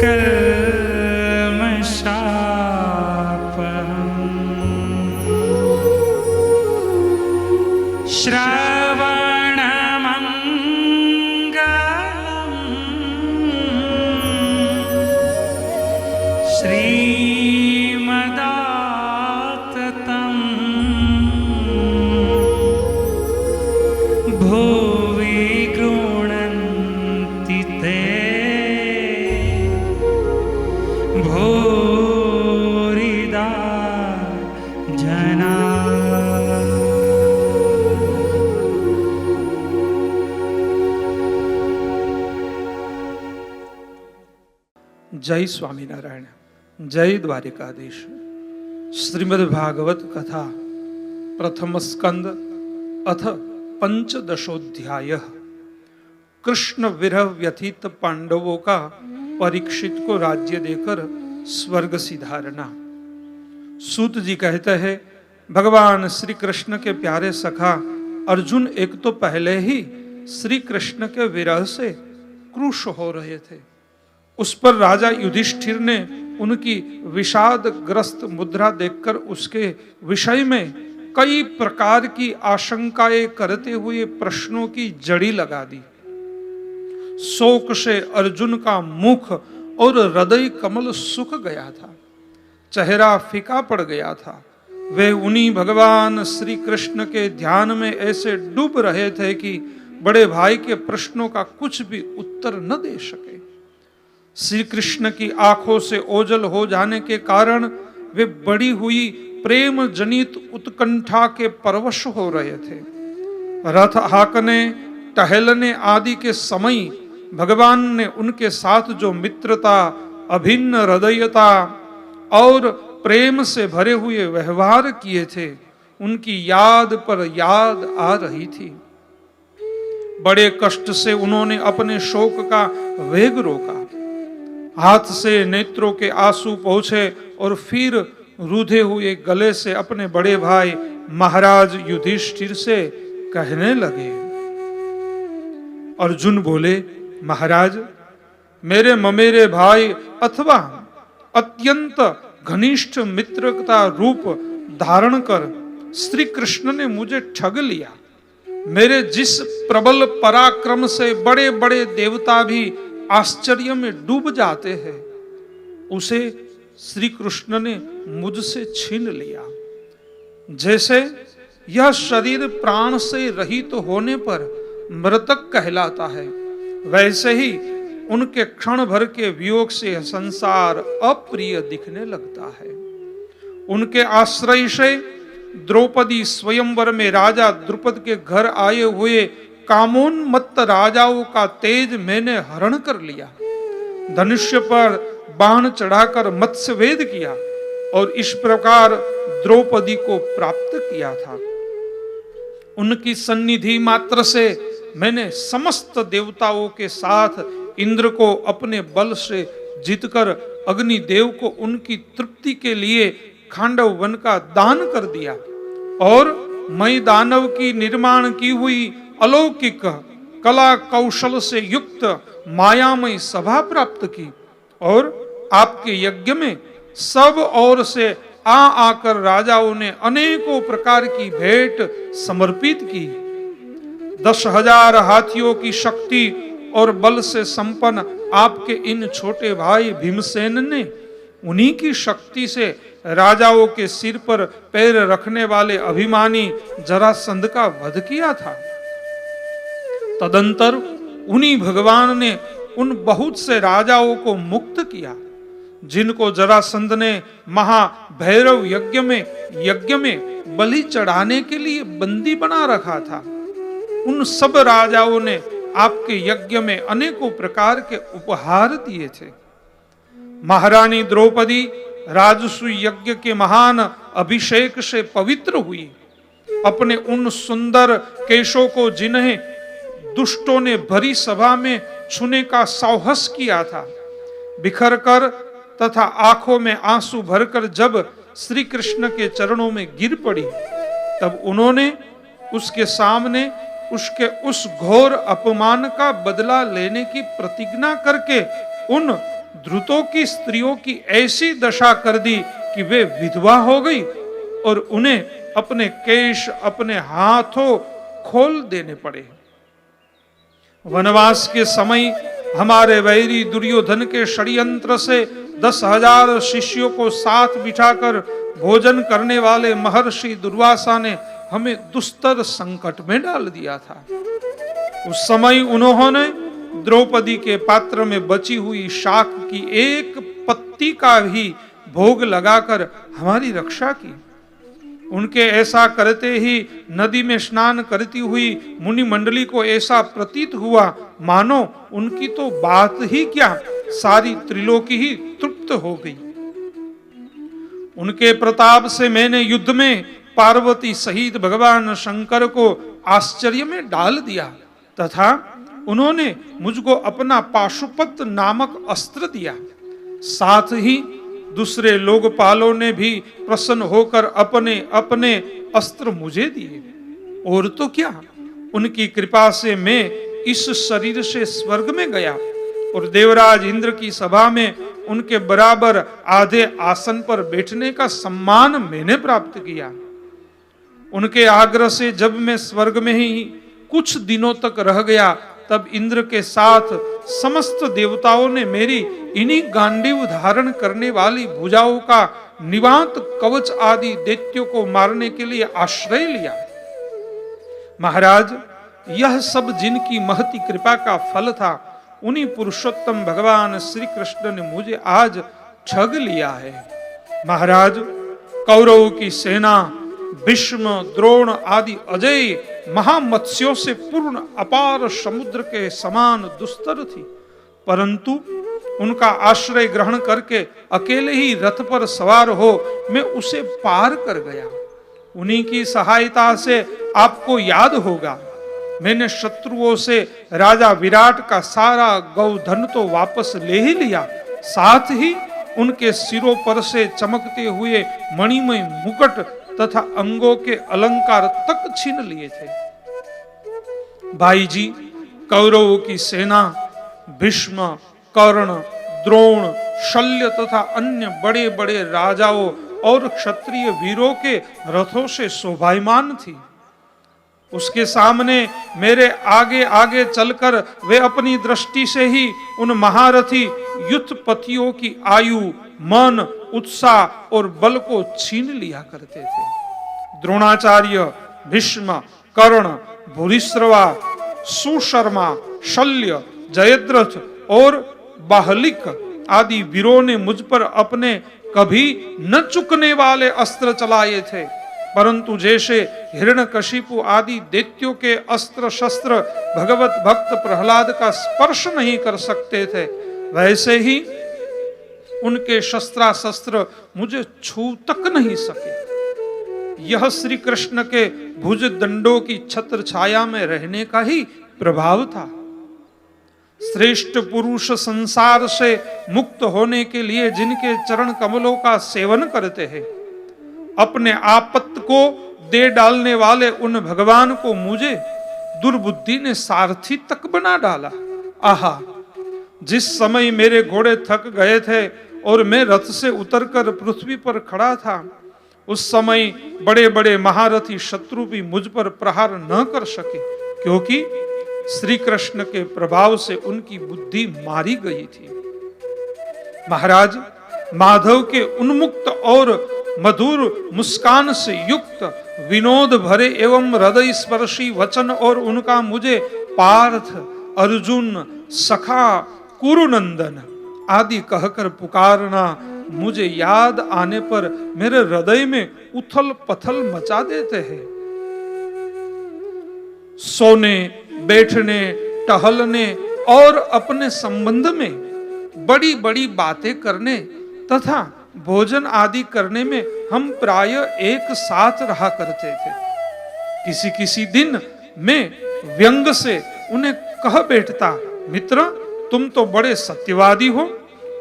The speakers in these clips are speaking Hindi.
कल्मषापहम् श्रवणमङ्गलम् श्रीमदाततम् भुवि गृह्णन्ति ते भूरिदा जना। जय स्वामीनारायण, जय द्वारिकाधीश। श्रीमद् भागवत कथा प्रथम स्कंद अथ पंचदशोध्याय। कृष्ण विरह व्यथित पांडवों का परीक्षित को राज्य देकर स्वर्ग सिधारना। सूत जी कहते हैं, भगवान श्री कृष्ण के प्यारे सखा अर्जुन एक तो पहले ही श्री कृष्ण के विरह से क्रुश हो रहे थे, उस पर राजा युधिष्ठिर ने उनकी विषाद ग्रस्त मुद्रा देखकर उसके विषय में कई प्रकार की आशंकाएं करते हुए प्रश्नों की जड़ी लगा दी। शोक से अर्जुन का मुख और हृदय कमल सूख गया था, चेहरा फीका पड़ गया था। वे उन्हीं भगवान श्री कृष्ण के ध्यान में ऐसे डूब रहे थे कि बड़े भाई के प्रश्नों का कुछ भी उत्तर न दे सके। श्री कृष्ण की आंखों से ओझल हो जाने के कारण वे बढ़ी हुई प्रेम जनित उत्कंठा के परवश हो रहे थे। रथ हाकने टहलने आदि के समय भगवान ने उनके साथ जो मित्रता, अभिन्न हृदयता और प्रेम से भरे हुए व्यवहार किए थे, उनकी याद पर याद आ रही थी। बड़े कष्ट से उन्होंने अपने शोक का वेग रोका, हाथ से नेत्रों के आंसू पोंछे और फिर रूधे हुए गले से अपने बड़े भाई महाराज युधिष्ठिर से कहने लगे। अर्जुन बोले, महाराज, मेरे ममेरे भाई अथवा अत्यंत घनिष्ठ मित्रता रूप धारण कर श्री कृष्ण ने मुझे ठग लिया। मेरे जिस प्रबल पराक्रम से बड़े बड़े देवता भी आश्चर्य में डूब जाते हैं, उसे श्री कृष्ण ने मुझसे छीन लिया। जैसे यह शरीर प्राण से रहित होने पर मृतक कहलाता है, वैसे ही उनके क्षण भर के वियोग से संसार अप्रिय दिखने लगता है। उनके आश्रय से द्रौपदी स्वयंवर में राजा द्रुपद के घर आए हुए कामोन्मत्त राजाओं का तेज मैंने हरण कर लिया, धनुष्य पर बाण चढ़ाकर मत्स्यवेद किया और इस प्रकार द्रौपदी को प्राप्त किया था। उनकी सन्निधि मात्र से मैंने समस्त देवताओं के साथ इंद्र को अपने बल से जीतकर अग्निदेव को उनकी तृप्ति के लिए खांडव वन का दान कर दिया और मई दानव की निर्माण की हुई अलौकिक कला कौशल से युक्त मायामय सभा प्राप्त की और आपके यज्ञ में सब ओर से आकर राजाओं ने अनेकों प्रकार की भेंट समर्पित की। 10,000 हाथियों की शक्ति और बल से संपन्न आपके इन छोटे भाई भीमसेन ने उन्हीं की शक्ति से राजाओं के सिर पर पैर रखने वाले अभिमानी जरासंध का वध किया था। तदंतर उन्हीं भगवान ने उन बहुत से राजाओं को मुक्त किया जिनको जरासंध ने महाभैरव यज्ञ में बलि चढ़ाने के लिए बंदी बना रखा था। उन सब राजाओं ने आपके यज्ञ में अनेकों प्रकार के उपहार दिए थे। महारानी द्रौपदी राजसु यज्ञ के महान अभिषेक से पवित्र हुई। अपने उन सुंदर केशों को जिन्हें दुष्टों ने भरी सभा में छूने का साहस किया था, बिखर कर तथा आंखों में आंसू भरकर जब श्री कृष्ण के चरणों में गिर पड़ी, तब उन्होंने उसके सामने उसके उस घोर अपमान का बदला लेने की प्रतिज्ञा करके उन द्रुतों की स्त्रियों की ऐसी दशा कर दी कि वे विधवा हो गई और उन्हें अपने केश अपने हाथों खोल देने पड़े। वनवास के समय हमारे वैरी दुर्योधन के षड्यंत्र से 10,000 शिष्यों को साथ बिठाकर भोजन करने वाले महर्षि दुर्वासा ने हमें दुस्तर संकट में डाल दिया था। उस समय उन्होंने द्रौपदी के पात्र में बची हुई शाक की एक पत्ती का भी भोग लगाकर हमारी रक्षा की। उनके ऐसा करते ही नदी में स्नान करती हुई मुनि मंडली को ऐसा प्रतीत हुआ मानो उनकी तो बात ही क्या, सारी त्रिलोकी ही तृप्त हो गई। उनके प्रताप से मैंने युद्ध में पार्वती सहित भगवान शंकर को आश्चर्य में डाल दिया तथा उन्होंने मुझको अपना पाशुपत नामक अस्त्र दिया। साथ ही दूसरे लोकपालों ने भी प्रसन्न होकर अपने अपने अस्त्र मुझे दिए। और तो क्या, उनकी कृपा से मैं इस शरीर से स्वर्ग में गया और देवराज इंद्र की सभा में उनके बराबर आधे आसन पर बैठने का सम्मान मैंने प्राप्त किया। उनके आग्रह से जब मैं स्वर्ग में ही कुछ दिनों तक रह गया तब इंद्र के साथ समस्त देवताओं ने मेरी इन्हीं गांडीव धारण करने वाली भुजाओं का निवांत कवच आदि दैत्यों को मारने के लिए आश्रय लिया। महाराज, यह सब जिनकी महती कृपा का फल था, उन्हीं पुरुषोत्तम भगवान श्री कृष्ण ने मुझे आज ठग लिया है। महाराज, कौरवों की सेना भीष्म, द्रोण आदि अजय महामत्स्यों से पूर्ण अपार समुद्र के समान दुस्तर थी, परंतु उनका आश्रय ग्रहण करके अकेले ही रथ पर सवार हो मैं उसे पार कर गया। उन्हीं की सहायता से आपको याद होगा, मैंने शत्रुओं से राजा विराट का सारा गौधन तो वापस ले ही लिया, साथ ही उनके सिरों पर से चमकते हुए मणिमय मुकुट तथा अंगों के अलंकार तक छीन लिए थे। भाई जी, कौरवों की सेना भीष्म, कर्ण, द्रोण, शल्य तथा अन्य बड़े बड़े राजाओं और क्षत्रिय वीरों के रथों से शोभायमान थी। उसके सामने मेरे आगे आगे चलकर वे अपनी दृष्टि से ही उन महारथी युद्धपतियों की आयु, मन, उत्साह और बल को छीन लिया करते थे। द्रोणाचार्य, भीष्म, कर्ण, भूरिश्रवा, सुशर्मा, शल्य, जयद्रथ और बाहलिक आदि वीरों ने मुझ पर अपने कभी न चुकने वाले अस्त्र चलाए थे, परंतु जैसे हिरण्यकशिपु आदि दैत्यों के अस्त्र शस्त्र भगवत भक्त प्रहलाद का स्पर्श नहीं कर सकते थे, वैसे ही उनके शस्त्रास्त्र मुझे छू तक नहीं सके। यह श्री कृष्ण के भुज दंडों की छत्र छाया में रहने का ही प्रभाव था। श्रेष्ठ पुरुष संसार से मुक्त होने के लिए जिनके चरण कमलों का सेवन करते हैं, अपने आपत्त को दे डालने वाले उन भगवान को मुझे दुर्बुद्धि ने सारथी तक बना डाला। आहा, जिस समय मेरे घोड़े थक गए थे और मैं रथ से उतरकर पृथ्वी पर खड़ा था, उस समय बड़े बड़े महारथी शत्रु भी मुझ पर प्रहार न कर सके, क्योंकि श्री कृष्ण के प्रभाव से उनकी बुद्धि मारी गई थी। महाराज, माधव के उन्मुक्त और मधुर मुस्कान से युक्त विनोद भरे एवं हृदय स्पर्शी वचन और उनका मुझे पार्थ, अर्जुन, सखा, कुरुनंदन आदि कहकर पुकारना मुझे याद आने पर मेरे हृदय में उथल पथल मचा देते हैं। सोने, बैठने, टहलने और अपने संबंध में बड़ी बड़ी बातें करने तथा भोजन आदि करने में हम प्राय एक साथ रहा करते थे। किसी किसी दिन मैं व्यंग से उन्हें कह बैठता, मित्र तुम तो बड़े सत्यवादी हो।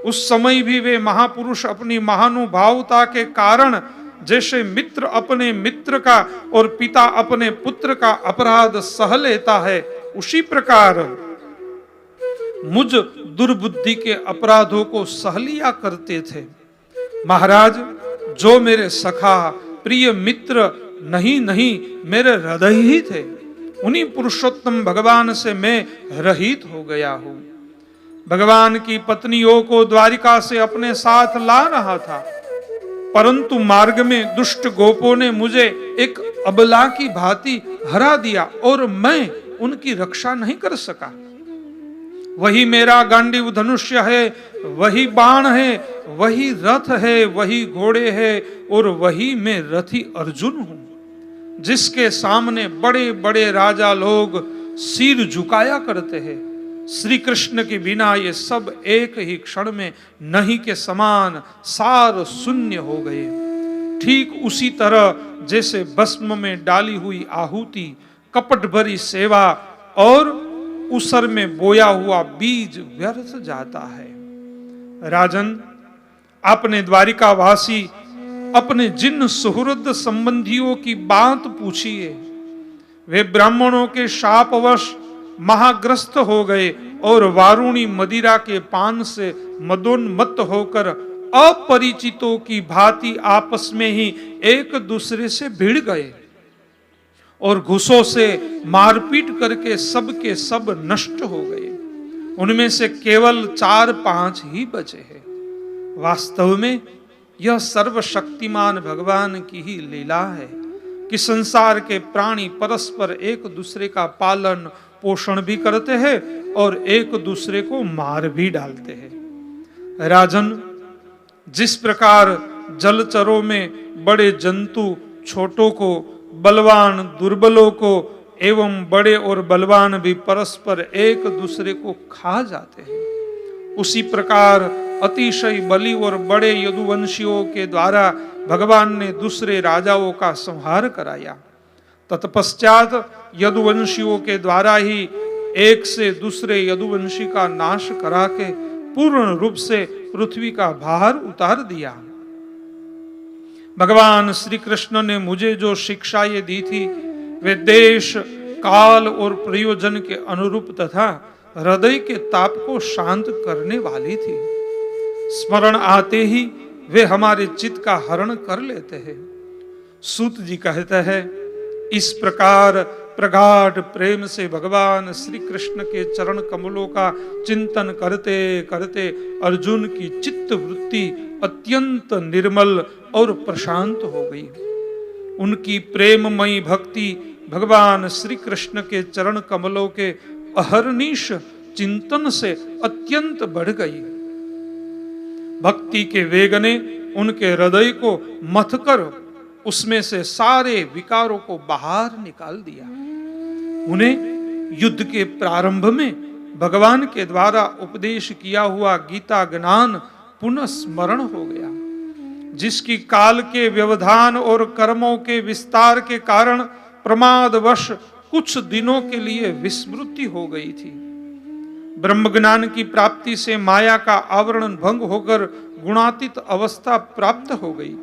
उस समय भी वे महापुरुष अपनी महानुभावता के कारण जैसे मित्र अपने मित्र का और पिता अपने पुत्र का अपराध सह लेता है, उसी प्रकार मुझ दुर्बुद्धि के अपराधों को सह लिया करते थे। महाराज, जो मेरे सखा प्रिय मित्र नहीं मेरे हृदय ही थे, उन्हीं पुरुषोत्तम भगवान से मैं रहित हो गया हूं। भगवान की पत्नियों को द्वारिका से अपने साथ ला रहा था, परंतु मार्ग में दुष्ट गोपों ने मुझे एक अबला की भांति हरा दिया और मैं उनकी रक्षा नहीं कर सका। वही मेरा गांडीव धनुष्य है, वही बाण है, वही रथ है, वही घोड़े है और वही मैं रथी अर्जुन हूं, जिसके सामने बड़े बड़े राजा लोग सिर झुकाया करते हैं। श्री कृष्ण के बिना ये सब एक ही क्षण में नहीं के समान सार शून्य हो गए। ठीक उसी तरह जैसे भस्म में डाली हुई आहुति, कपट भरी सेवा और उसर में बोया हुआ बीज व्यर्थ जाता है। राजन, आपने द्वारिकावासी अपने जिन सुहृद संबंधियों की बात पूछी है, वे ब्राह्मणों के शापवश महाग्रस्त हो गए और वारुणी मदिरा के पान से मदोन्मत्त होकर अपरिचितों की भांति आपस में ही एक दूसरे से भिड़ गए और घुसों से मारपीट करके सब के सब नष्ट हो गए। उनमें से केवल 4-5 ही बचे हैं। वास्तव में यह सर्वशक्तिमान भगवान की ही लीला है कि संसार के प्राणी परस्पर एक दूसरे का पालन पोषण भी करते हैं और एक दूसरे को मार भी डालते हैं। राजन, जिस प्रकार जलचरों में बड़े जंतु छोटों को, बलवान दुर्बलों को एवं बड़े और बलवान भी परस्पर एक दूसरे को खा जाते हैं, उसी प्रकार अतिशय बली और बड़े यदुवंशियों के द्वारा भगवान ने दूसरे राजाओं का संहार कराया। तत्पश्चात यदुवंशियों के द्वारा ही एक से दूसरे यदुवंशी का नाश करा के पूर्ण रूप से पृथ्वी का भार उतार दिया। भगवान श्री कृष्ण ने मुझे जो शिक्षाएं दी थी, वे देश, काल और प्रयोजन के अनुरूप तथा हृदय के ताप को शांत करने वाली थी। स्मरण आते ही वे हमारे चित्त का हरण कर लेते हैं। सूत जी कहते हैं, इस प्रकार प्रगाढ़ प्रेम से भगवान श्री कृष्ण के चरण कमलों का चिंतन करते करते अर्जुन की चित्त वृत्ति अत्यंत निर्मल और प्रशांत हो गई। उनकी प्रेममयी भक्ति भगवान श्री कृष्ण के चरण कमलों के अहर्निश चिंतन से अत्यंत बढ़ गई। भक्ति के वेग ने उनके हृदय को मथकर उसमें से सारे विकारों को बाहर निकाल दिया। उन्हें युद्ध के प्रारंभ में भगवान के द्वारा उपदेश किया हुआ गीता ज्ञान पुनः स्मरण हो गया, जिसकी काल के व्यवधान और कर्मों के विस्तार के कारण प्रमादवश कुछ दिनों के लिए विस्मृति हो गई थी। ब्रह्म ज्ञान की प्राप्ति से माया का आवरण भंग होकर गुणातीत अवस्था प्राप्त हो गई।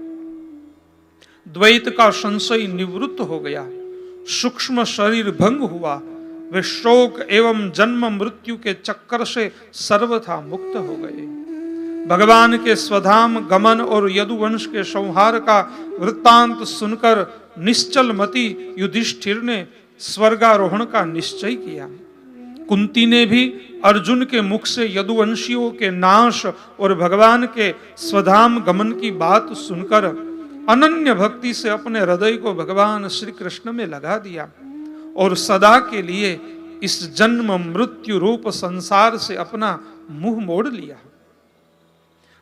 द्वैत का संशय निवृत्त हो गया, सूक्ष्म शरीर भंग हुआ। वे शोक एवं जन्म मृत्यु के चक्कर से सर्वथा मुक्त हो गए। भगवान के स्वधाम गमन और यदुवंश के संहार का वृत्तांत सुनकर निश्चल मति युधिष्ठिर ने स्वर्गारोहण का निश्चय किया। कुंती ने भी अर्जुन के मुख से यदुवंशियों के नाश और भगवान के स्वधाम गमन की बात सुनकर अनन्य भक्ति से अपने हृदय को भगवान श्री कृष्ण में लगा दिया और सदा के लिए इस जन्म मृत्यु रूप संसार से अपना मुंह मोड़ लिया।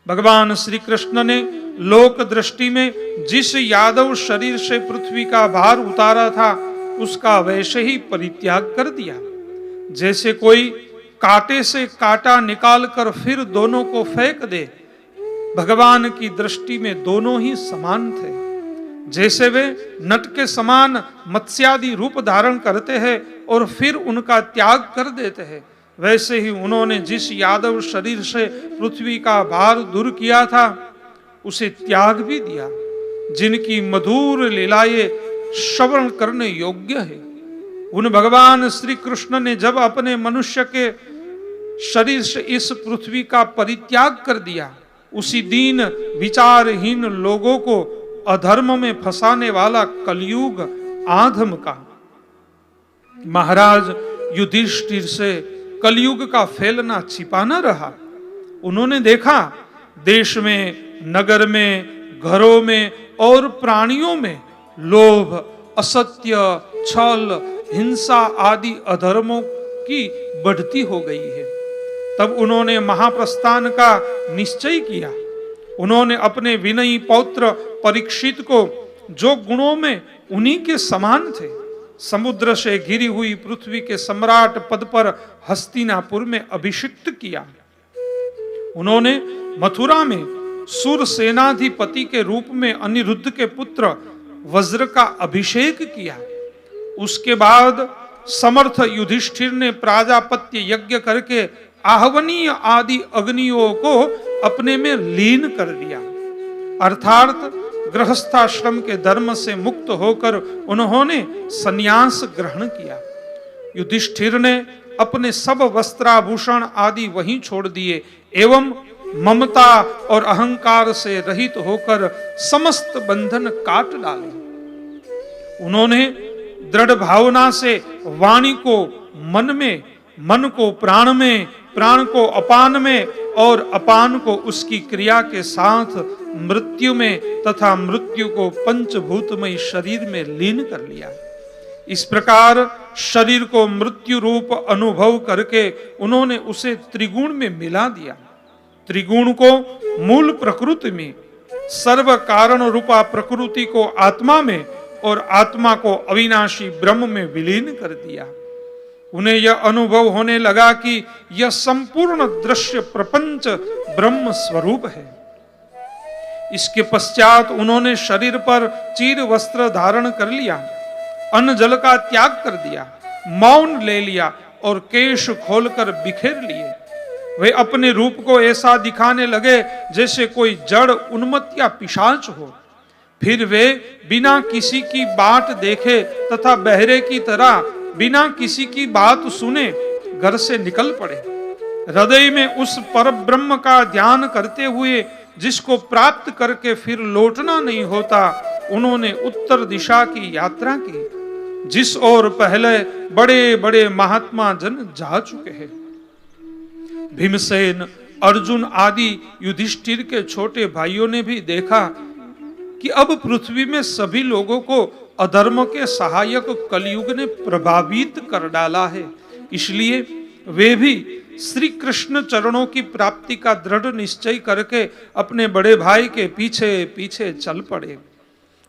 भगवान श्री कृष्ण ने लोक दृष्टि में जिस यादव शरीर से पृथ्वी का भार उतारा था, उसका वैसे ही परित्याग कर दिया। जैसे कोई कांटे से कांटा निकाल कर फिर दोनों को फेंक दे, भगवान की दृष्टि में दोनों ही समान थे। जैसे वे नट के समान मत्स्यादि रूप धारण करते हैं और फिर उनका त्याग कर देते हैं, वैसे ही उन्होंने जिस यादव शरीर से पृथ्वी का भार दूर किया था, उसे त्याग भी दिया। जिनकी मधुर लीलाएं श्रवण करने योग्य है, उन भगवान श्री कृष्ण ने जब अपने मनुष्य के शरीर से इस पृथ्वी का परित्याग कर दिया, उसी दीन विचारहीन लोगों को अधर्म में फंसाने वाला कलयुग आधम का महाराज युधिष्ठिर से कलयुग का फैलना छिपा न रहा। उन्होंने देखा देश में, नगर में, घरों में और प्राणियों में लोभ, असत्य, छल, हिंसा आदि अधर्मों की बढ़ती हो गई है। तब उन्होंने महाप्रस्थान का निश्चय किया। उन्होंने अपने विनयी पौत्र परीक्षित को, जो गुणों में उन्हीं के समान थे, समुद्र से घिरी हुई पृथ्वी के सम्राट पद पर हस्तिनापुर में अभिषिक्त किया। उन्होंने मथुरा में सुर सेनाधिपति के रूप में अनिरुद्ध के पुत्र वज्र का अभिषेक किया। उसके बाद समर्थ युधिष्ठिर ने प्राजापत्य यज्ञ करके आहवनीय आदि अग्नियों को अपने में लीन कर दिया, अर्थात गृहस्थाश्रम के धर्म से मुक्त होकर उन्होंने संन्यास ग्रहण किया। युधिष्ठिर ने अपने सब वस्त्राभूषण आदि वहीं छोड़ दिए एवं ममता और अहंकार से रहित होकर समस्त बंधन काट डाले। उन्होंने दृढ़ भावना से वाणी को मन में, मन को प्राण में, प्राण को अपान में और अपान को उसकी क्रिया के साथ मृत्यु में तथा मृत्यु को पंचभूतमय शरीर में लीन कर लिया। इस प्रकार शरीर को मृत्यु रूप अनुभव करके उन्होंने उसे त्रिगुण में मिला दिया। त्रिगुण को मूल प्रकृति में, सर्व कारण रूपा प्रकृति को आत्मा में और आत्मा को अविनाशी ब्रह्म में विलीन कर दिया। उन्हें यह अनुभव होने लगा कि यह संपूर्ण दृश्य प्रपंच ब्रह्म स्वरूप है। इसके पश्चात उन्होंने शरीर पर चीर वस्त्र धारण कर लिया, अन्न जल का त्याग कर दिया, मौन ले लिया और केश खोलकर बिखेर लिए। वे अपने रूप को ऐसा दिखाने लगे जैसे कोई जड़ उन्मत्त या पिशाच हो। फिर वे बिना किसी की बाट देखे तथा बहरे की तरह बिना किसी की बात सुने घर से निकल पड़े। हृदय में उस परब्रह्म का ध्यान करते हुए जिसको प्राप्त करके फिर लौटना नहीं होता, उन्होंने उत्तर दिशा की यात्रा की, जिस ओर पहले बड़े बड़े महात्मा जन जा चुके हैं। भीमसेन, अर्जुन आदि युधिष्ठिर के छोटे भाइयों ने भी देखा कि अब पृथ्वी में सभी लोगों को अधर्म के सहायक कलयुग ने प्रभावित कर डाला है। इसलिए वे भी श्री कृष्ण चरणों की प्राप्ति का दृढ़ निश्चय करके अपने बड़े भाई के पीछे पीछे चल पड़े।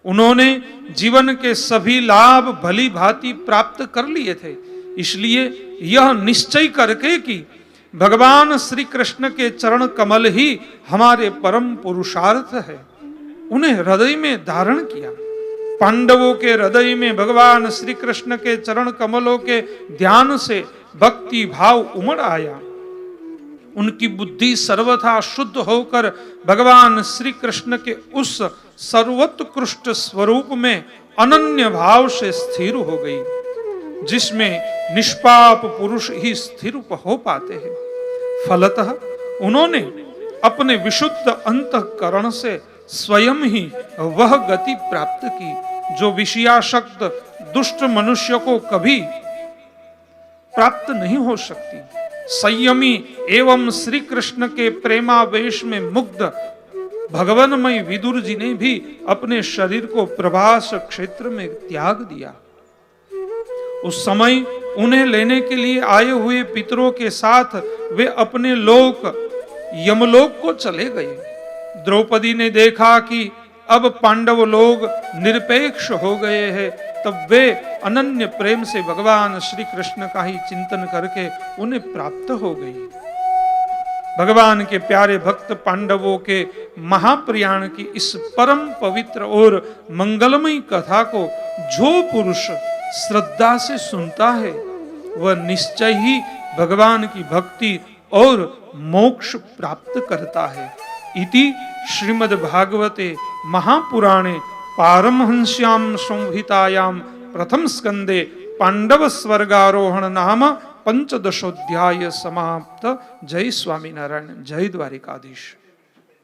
उन्होंने जीवन के सभी लाभ भली भांति प्राप्त कर लिए थे। इसलिए यह निश्चय करके कि भगवान श्री कृष्ण के चरण कमल ही हमारे परम पुरुषार्थ है, उन्हें हृदय में धारण किया। पांडवों के हृदय में भगवान श्री कृष्ण के चरण कमलों के ध्यान से भक्ति भाव उमड़ आया। उनकी बुद्धि सर्वथा शुद्ध होकर भगवान श्री कृष्ण के उस सर्वोत्कृष्ट स्वरूप में अनन्य भाव से स्थिर हो गई, जिसमें निष्पाप पुरुष ही स्थिर हो पाते हैं। फलतः उन्होंने अपने विशुद्ध अंतःकरण से स्वयं ही वह गति प्राप्त की जो विषयासक्त दुष्ट मनुष्य को कभी प्राप्त नहीं हो सकती। संयमी एवं श्री कृष्ण के प्रेमावेश में मुग्ध भगवानमय विदुर जी ने भी अपने शरीर को प्रभास क्षेत्र में त्याग दिया। उस समय उन्हें लेने के लिए आए हुए पितरों के साथ वे अपने लोक यमलोक को चले गए। द्रौपदी ने देखा कि अब पांडव लोग निरपेक्ष हो गए हैं, तब वे अनन्य प्रेम से भगवान श्री कृष्ण का ही चिंतन करके उन्हें प्राप्त हो गई। भगवान के प्यारे भक्त पांडवों के महाप्रयाण की इस परम पवित्र और मंगलमयी कथा को जो पुरुष श्रद्धा से सुनता है वह निश्चय ही भगवान की भक्ति और मोक्ष प्राप्त करता है। इति श्रीमद् भागवते महापुराणे पारमहंस्यां संहितायां प्रथम स्कंदे पांडव स्वर्गारोहण नाम पंचदशोध्याय समाप्त। जय स्वामीनारायण, जय द्वारिकाधीश।